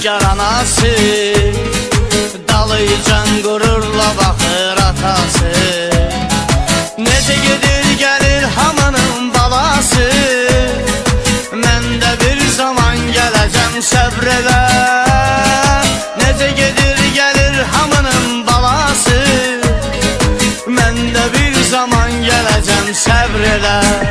rüzgar anası, dalıcan qürurla baxır atası. Necə gedir gəlir hamının balası, mən də bir zaman gələcəm səbr elə. Necə gedir gəlir hamının balası, mən də bir zaman gələcəm səbr elə.